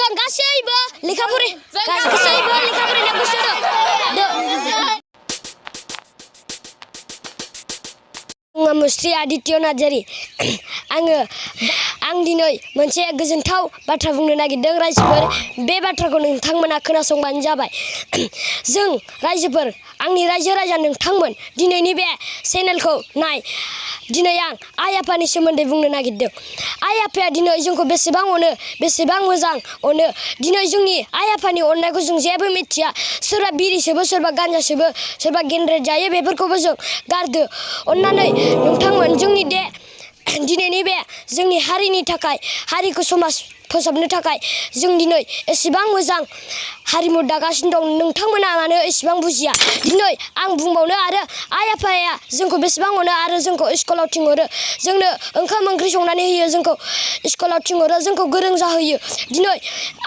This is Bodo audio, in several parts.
जों गासैबो लेखा फरायनायाव गोसो दं। आङो मुस्रि आदित्य नार्जारि आं दिनै मोनसे गोजोनथाव बाथ्रा बुंनो नागिरदों रायजोफोर बे बाथ्राखौ नोंथांमोना खोनासंबानो जाबाय। जों रायजोफोर आंनि रायजो राजा नोंथांमोन दिनैनि बे चेनेलखौ नाय। दिनै आं आइ आफानि सोमोन्दै बुंनो नागिरदों। आइ आफाया दिनै जोंखौ बेसेबां अनो, बेसेबां मोजां अनो। दिनै जोंनि आइ आफानि अननायखौ जों जेबो मिथिया। सोरबा बिरि सोबो, सोरबा गान्जा सोबो, सोरबा गेनद्रेद जायो, बेफोरखौबो जों गारदो। अननानै नोंथांमोन जोंनि दिनैनि बे जोंनि हारिनि थाखाय, हारिखौ समाज फोसाबनो थाखाय जों दिनै एसेबां मोजां हारिमु दागासिनो दं। नोंथांमोना मानो एसेबां बुजिया? दिनै आं बुंबावनो आरो आइ आफाया जोंखौ बेसेबां अनो आरो जोंखौ स्कुलाव थिनहरो, जोंनो ओंखाम ओंख्रि संनानै होयो, जोंखौ स्कुलाव थिनहरो, जोंखौ गोरों जाहोयो। दिनै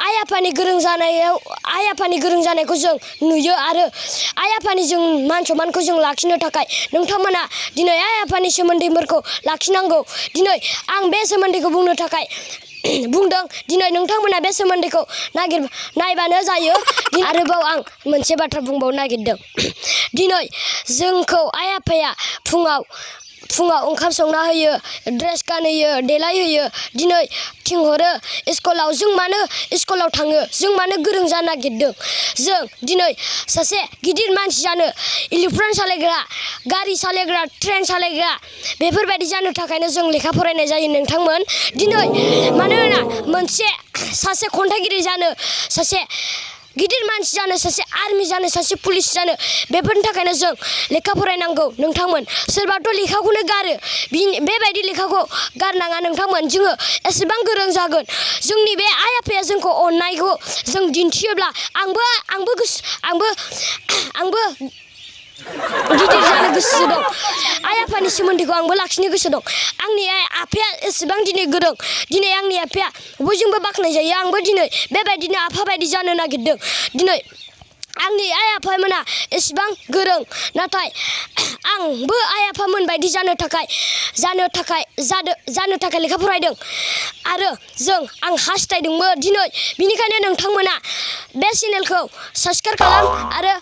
आइ आफानि गोरों जानायखौ जों नुयो आरो आइ आफानि जों मान सनमानखौ जों लाखिनो थाखाय नोंथांमोना दिनै आइ आफानि सोमोन्दैफोरखौ लाखिनांगौ। दिनै आं बे सोमोन्दैखौ बुंनो थाखाय बुंदों। दिनै नोंथांमोना बे सोमोन्दैखौ नायबानो जायो। आरोबाव आं मोनसे बाथ्रा बुंबावनो नागिरदों। दिनै जोंखौ आइ आफाया फुङाव ओंखाम संना होयो, ड्रेस गानहोयो, देलायहोयो, दिनै थिनहरो स्कुलाव। जों मानो स्कुलाव थाङो? जों मानो गोरों जानो नागिरदों? जों दिनै सासे गिदिर मानसि जानो, एर'प्लेन सालायग्रा, गारि सालायग्रा, ट्रेन सालायग्रा, बेफोरबायदि जानो थाखायनो जों लेखा फरायनाय जायो नोंथांमोन। दिनै मानोना सासे खन्थाइगिरि जानो, सासे गिदिर मानसि जानो, सासे आर्मि जानो, सासे पुलिस जानो, बेफोरनि थाखायनो जों लेखा फरायनांगौ नोंथांमोन। सोरबाथ' लेखाखौनो गारो, बेबायदि लेखाखौ गारनाङा नोंथांमोन। जोङो एसेबां गोरों जागोन। जोंनि बे आइ आफाया जोंखौ अननायखौ जों दिन्थियोब्ला आंबो गिदिर जानो गोसो दं। आइ आफानि सोमोन्दैखौ आंबो लाखिनो गोसो दं। आंनि आइ आफाया एसेबां दिनै गोरों, दिनै आंनि आफाया बयजोंबो बाख्नाय जायो। आंबो दिनै बेबायदिनो आफा बायदि जानो नागिरदों। दिनै आंनि आइ आफामोना एसेबां गोरों, नाथाय आंबो आइ आफामोन बायदि जानो थाखाय लेखा फरायदों आरो आं हास्थायदोंबो दिनै। बिनिखायनो नोंथांमोना बे चेनेलखौ साबस्क्राइब खालाम आरो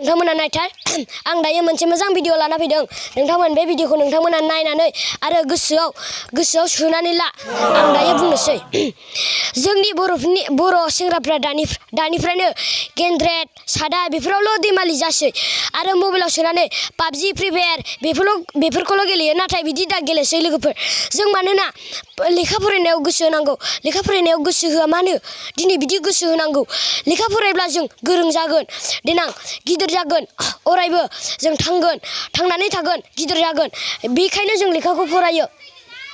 नोंथांमोना नायथार। आं दायो मोनसे मोजां भिडिअ लाना फैदों। नोंथांमोन बे भिडिअखौ नोंथांमोना नायनानै आरो गोसोआव सोनानै ला। आं दायो बुंनोसै। जोंनि बर' सेंग्राफ्रा दानिफ्रायनो गेनद्रेद, सादा बेफोरावल' दैमालि जासै आरो मबाइलाव सोनानै पाबजि, फ्रि फायार बेफोरखौल' गेलेयो। नाथाय बिदि दा गेलेसै लोगोफोर। जों मानोना लेखा फरायनायाव गोसो होनांगौ। लेखा फरायनायाव गोसो होआ मानो? दिनै बिदि गोसो होनांगौ। लेखा फरायब्ला जों गोरों जागोन, देनां गिदिर जागोन, अरायबो जों थांनानै थागोन, गिदिर जागोन। बेखायनो जों लेखाखौ फरायो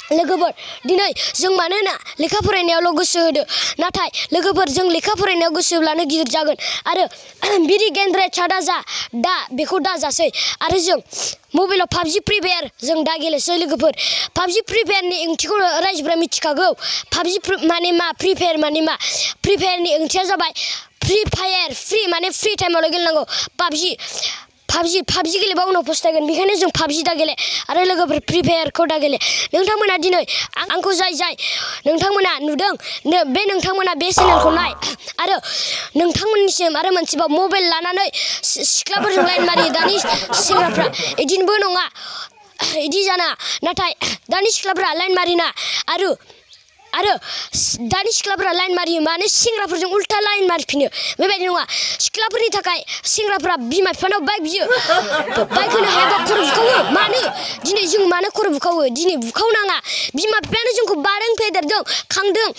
लोगोफोर। दिनै जों मानोना लेखा फरायनायावल' गोसो होदो, नाथाय लोगोफोर जों लेखा फरायनायाव गोसो होब्लानो गिदिर जागोन आरो बिदि गेनद्रेद सादा बेखौ दाजासै आरो जों मबाइलाव पाबजि, फ्रि फायार जों दा गेलेसै लोगोफोर। पाबजि, फ्रि फायारनि ओंथिखौ रायजोफ्रा मिथिखागौ। पाबजि माने मा, फ्रि फायार माने मा? फ्रि फायारनि ओंथिया जाबाय फ्रि फायार, फ्रि माने फ्रि टाइमावल' गेलेनांगौ। पाबजि गेलेबा उनाव फस्थायगोन। बेखायनो जों पाबजि दा गेले आरो लोगोफोर फ्रि फायारखौ दा गेले। नोंथांमोना दिनै आंखौ जाय नोंथांमोना नुदों, नोंथांमोना बे चेनेलखौ नाय आरो नोंथांमोननिसिम आरो मोनसेबाव मबाइल लानानै सिख्लाफोरजों लाइन मारियो दानि सेंग्राफ्रा। बिदिनोबो नङा, बिदि जाना। नाथाय दानि सिख्लाफ्रा लाइन मारिना आरो दानि सिख्लाफोरा लाइन मारियो माने सेंग्राफोरजों उल्था लाइन मारिफिनो। बेबायदि नङा। सिख्लाफोरनि थाखाय सेंग्राफ्रा बिमा बिफानाव बाइक बियो, बाइक होनो हायाबा खर' बुखावो। मानो? दिनै जों मानो खर' बुखावो? दिनै बुखावनाङा। बिमा बिफायानो जोंखौ बादों, फेदेरदों, खांदों।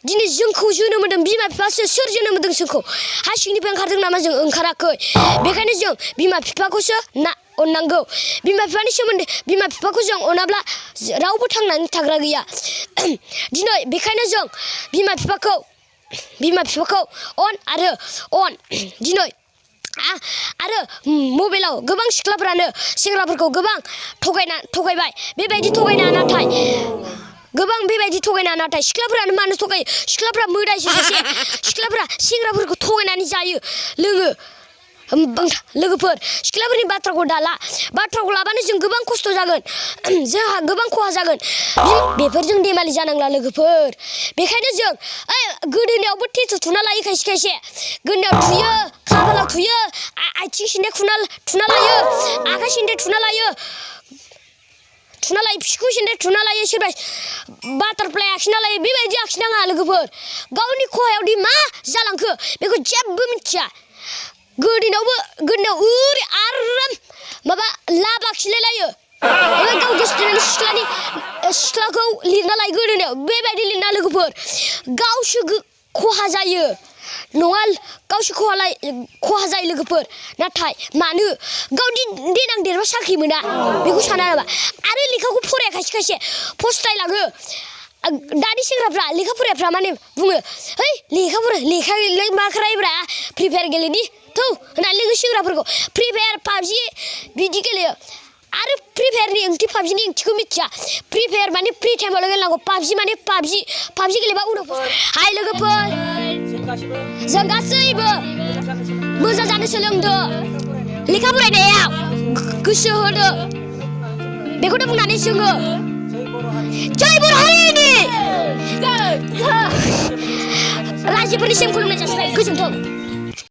दिनै जोंखौ जोनोम होदों बिमा बिफासो। सोर जोनोम होदों जोंखौ? हा सिंनिफ्राय ओंखारदों नामा? जों ओंखाराखै। बेखायनो जों बिमा बिफाखौसो अननांगौ। बिमा बिफाखौ जों अनाब्ला रावबो थांनानै थाग्रा गैया। दिनै बेखायनो जों बिमा बिफाखौ अन दिनै आरो मबाइलाव गोबां सिख्लाफ्रानो सेंग्राफोरखौ गोबां थगायबाय। बेबायदि थगायनाङा नाथाय सिख्लाफ्रानो मानो थगायो? सिख्लाफ्रा मोदायसो सासे। सिख्लाफ्रा सेंग्राफोरखौ थगायनानै जायो, लोङो। लोगोफोर सिख्लाफोरनि बाथ्राखौ दाला बाथ्राखौ लाबानो जों गोबां खस्थ' जागोन जोंहा गोबां खहा जागोन बेफोरजों देमालि जानांला लोगोफोर बेखायनो जों गोदोनायावबो टेटु थुना लायो खायसे खायसे गोदोनायाव थुयो खाफालाव थुयो आथिं सिन्दाय थुना लायो आखाइ सिन्दाय थुना लायो फिखु सिन्दाय थुना लायो सोरबा बाटारफ्लाइ आखिना लायो बेबायदि आखिनाङा लोगोफोर गावनि खहायावदि मा जालांखो बेखौ जेबो मिथिया गोदोनायाव ओरै आराम माबा लाब आखिलाय लायो गाव गोसोथोनानै सिख्लाखौ लिरना लायो गोदोनायाव बेबायदि लिरना लोगोफोर गावसो खहा जायो नङा गावसो खहा जायो लोगोफोर नाथाय मानो गाव देनां देरबा साख्रि मोना बेखौ साना नामा आरो लेखाखौ फराया खायसे खायसे फस्थायलाङो दानि सेंग्राफ्रा लेखा फरायफ्रा माने बुङो है लेखा मा फरायब्रा फ्रि फायार गेलेनि थौ होननानै लोगो सेंग्राफोरखौ फ्रि फायार पाबजि बिदि गेलेयो आरो फ्रि फायारनि ओंथि पाबजिनि ओंथिखौ मिथिया फ्रि फायार माने फ्रि टाइमावल' गेलेनांगौ पाबजि माने पाबजि गेलेबा उनाव हाय लोगोफोर जों गासैबो मोजां जानो सोलोंदो लेखा फरायनायाव गोसो होदो बेखौनो बुंनानै जोङो जय बर' हारिनि रायजोफोरनिसिम खुलुमनाय जासिबाय गोजोन्थों।